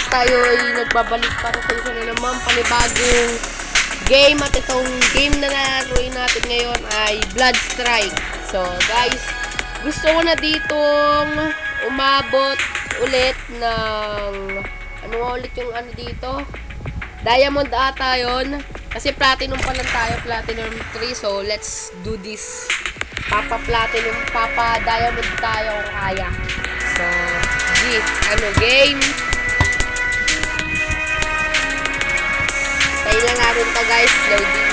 tayo ay nagbabalik para sa isa na naman panibagong game. At itong game na naroon natin ngayon ay Blood Strike. So guys, gusto ko na ditong umabot ulit ng ano ulit yung ano dito, Diamond ata yun. Kasi platinum pa lang tayo, platinum 3. So let's do this. Papa-platinum, papa-diamond tayo kung kaya. So, game. Tayo lang natin to guys. Loading.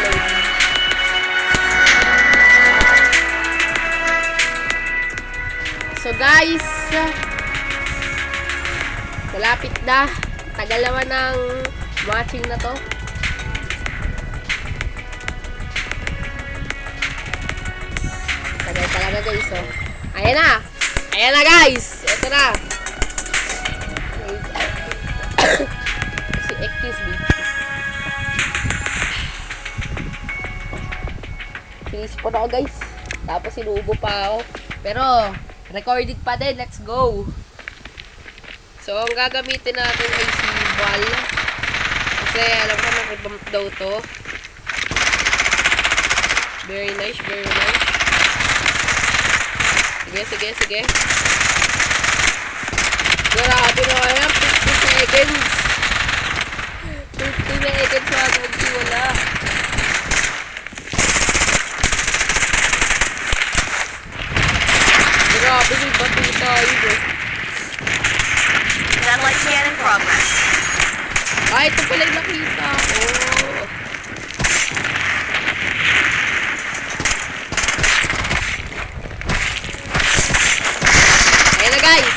So guys, malapit na. Tagal naman ng watching na to. Tagal talaga guys, oh. Ayan na guys. Ito na. Excuse me. Finish po na ako guys. Tapos sinubo pa ako. Pero, recorded pa din. Let's go. So, ang gagamitin natin ay si Val. Kasi alam ko mag-bump daw to. Very nice. Sige. Grabe na kaya. 50 seconds. 50 seconds bago magsiwala. Grabe, may bato tayo. Satellite scan in progress. Ay, ito pala yung nakita ko. Ayan na guys.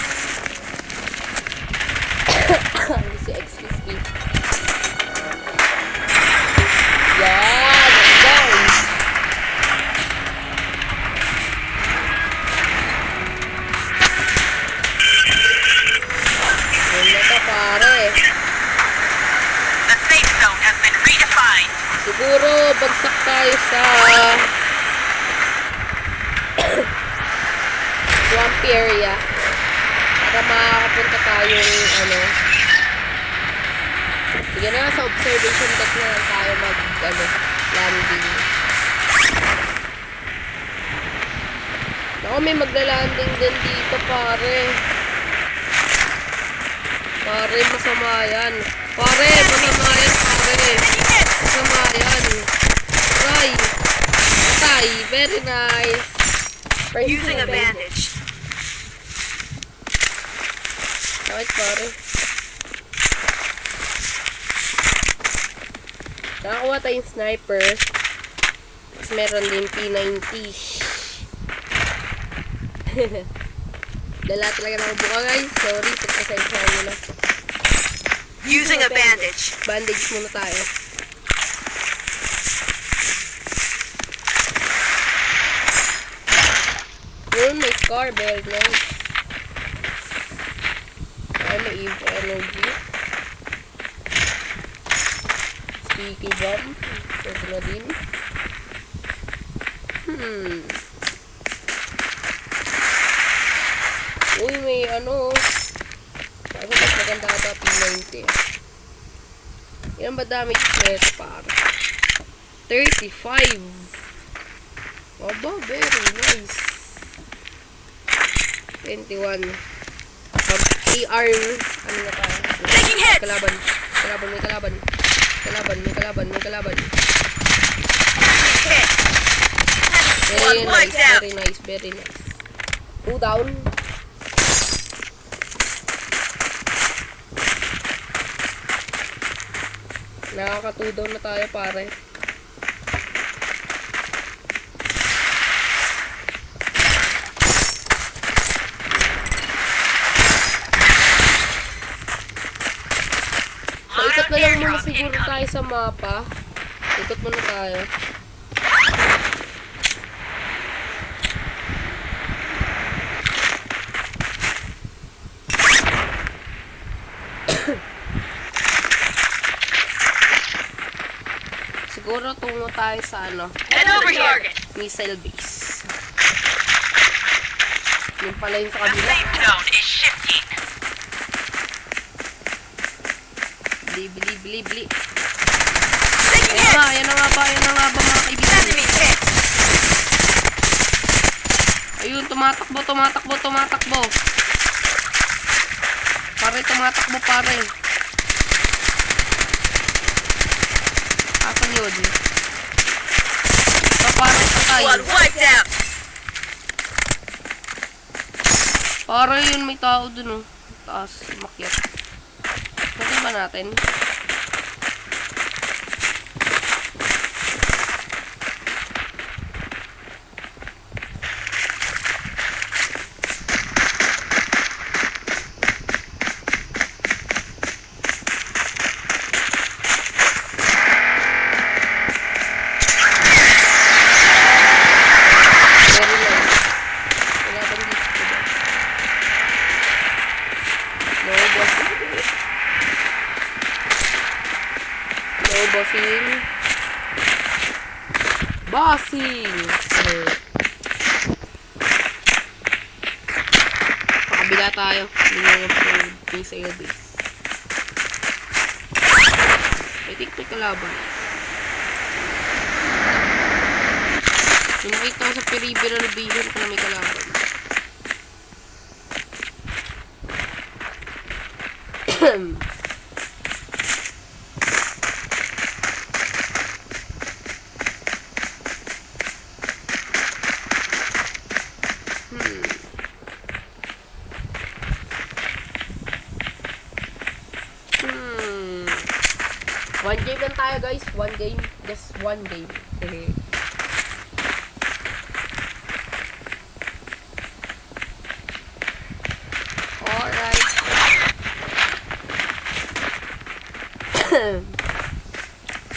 Excuse me. Yan, guys. Wala ka pare. The safe zone has been redefined. Siguro bagsak tayo sa swamp area para makakapunta tayong sige na, sa observation deck na lang tayo landing. Ako, may magla-landing din dito pare. Masama yan. Masama yan. Patay. Very nice. Using a bandage. Bakit pare? Nakakuha tayong sniper. Tapos meron din P90. Dala talaga ng buka guys. Sorry, pagpasensya nyo na. Using a bandage. Bandage muna tayo. Yun, may scar. Very nice. Ay, may EVE energy. Sticky bomb. Pwede na din. Uy, may Sabi mas maganda ata P90. Ilan ba damage net para? 35. Aba, very nice. 21. AR, na tayo? Taking hits! May kalaban. Very nice. 2 down. Nakaka-2 down na tayo pare. So, ikot na lang muna siguro tayo sa mapa. Ikot muna tayo. Siguro tungo tayo sa missile base. Yung pala yung sa The kabila. safe zone is shifting. Bili. Taking hits! Ayan na nga ba mga kaibigan. Enemy hit! Ayun, tumatakbo. Pare, tumatakbo pare. Asan yun? Parang patay. Squad wiped out! Parang yun, may tao dun oh. Taas, makyat. Pwede ba natin? Bossing! Pakabila tayo. Hindi na yung sa iyo base. I think may kalaban. Yung nakita ko sa peripheral vision ko na may kalaban. One game lang tayo guys. One game. Just one game. Alright.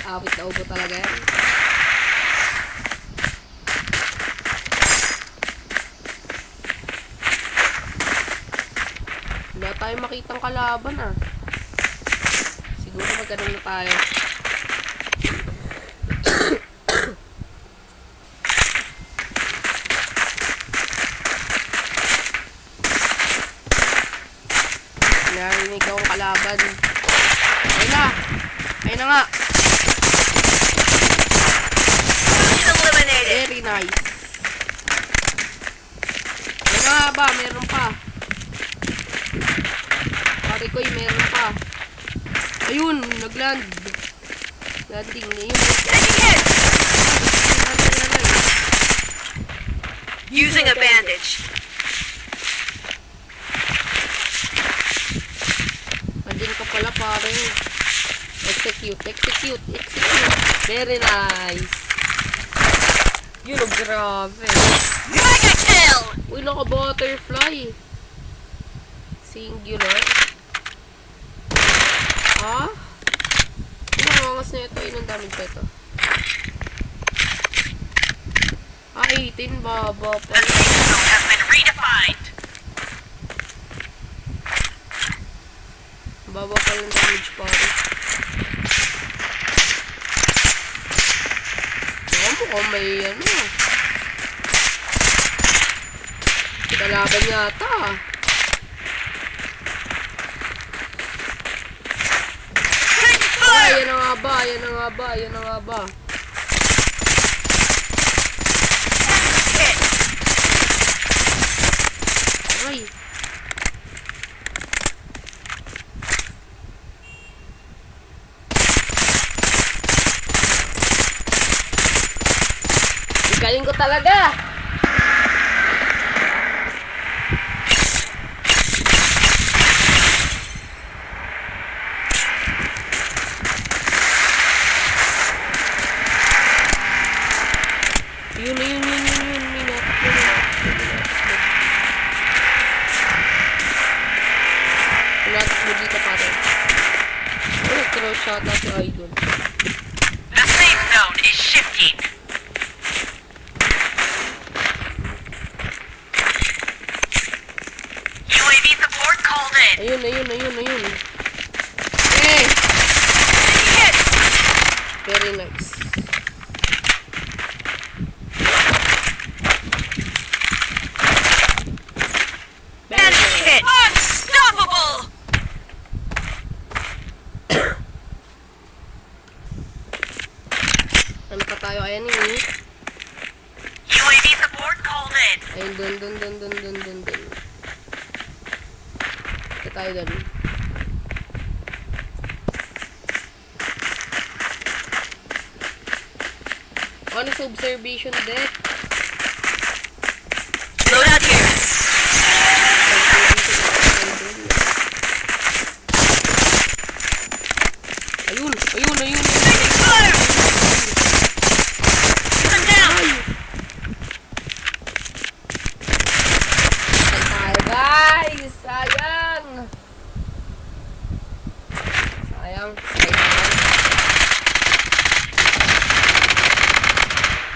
Awit na ubo talaga yan. Wala tayong makitang kalaban ah. Siguro magganun na tayo. Narinig akong kalaban. Ayun na nga. Eliminated! Very nice. Ayun na nga ba? Meron pa. Pare ko meron pa. Ayun, nagland. Landing na yun. Using a bandage. Andin ka pala pare. Execute. Very nice. Yun, oh, grabe. Mega kill! Uy, naka-butterfly. Singular. Ha? Ano angas na ito? Inong damage pa ito? 18. Baba The pala. safe zone has been redefined. Baba pala ng damage pare. Mukhang may ano. Kalaban yata. Yan na nga ba. Hit! Ay. Galing ko talaga. Yun. Pinatakbo dito pare. Oh, throw shot na si Idol. The safe zone is shifting. UAV support called in. Ayun. Hey! Hit! Very nice. Bandage hit! Unstoppable! tayo. Ayan eh. UAV support called in. Ayun, dun. Ito tayo dun. Ano sa observation deck? Loadout here. Ayun. Taking fire. I'm down. Ay, guys! Sayang!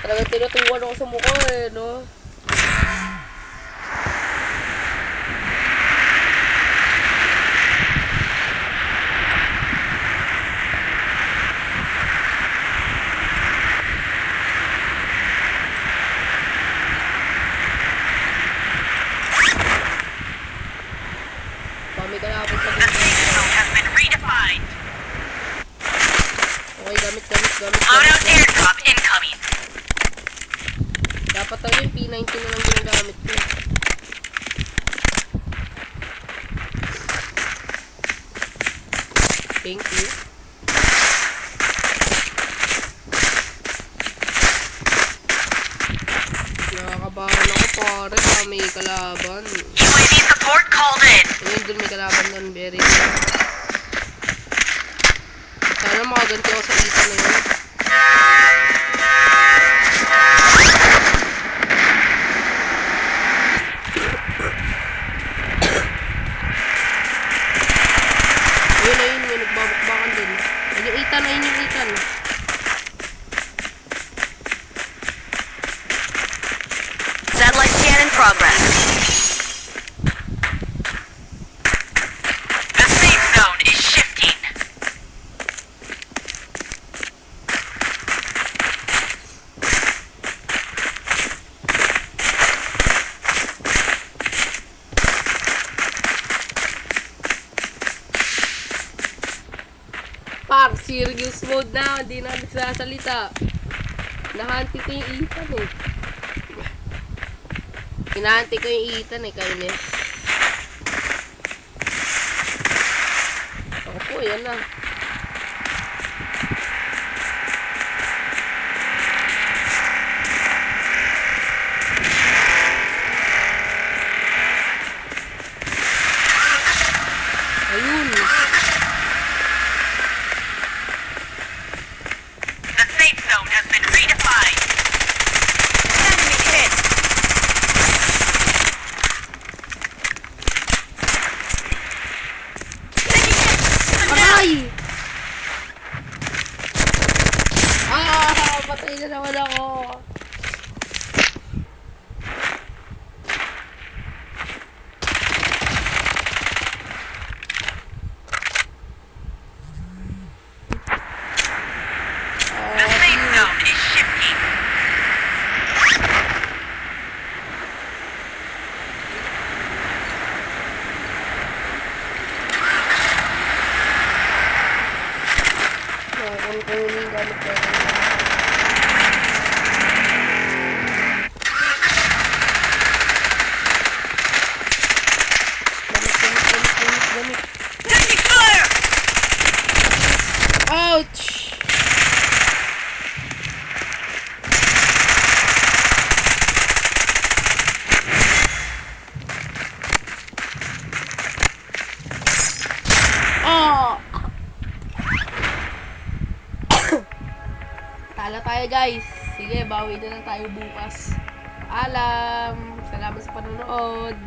Talagang tinutuwan ako sa mukha eh, no? Mami ka na ako The safe zone has been redefined. Okay, gamit. Loadout airdrop incoming. Dapat tayo yung P90 na lang ginagamit ko. Thank you. Nakakabahan ako pare, may kalaban. UAV support called in. Ayun, dun may kalaban dun, very good. Sana makaganti ako sa isa na yun. Ayun, may nagbabakbakan dun. Ayun yung itan. Satellite scan in progress. The safe zone is shifting. Par, serious mode na, hindi na nagsasalita. Nahanti ko yung itan eh. Hinahanti ko yung itan eh, kainis. Ako po, yan na. Ayun. The safe zone has been redefined. Enemy hit. Aray! Patay na naman ako. The safe zone is shifting. Kung yung gamit ko. Gamit. Taking fire. Ouch! Oh! Tala tayo guys. Sige, bawi na lang tayo bukas. Salamat sa panonood.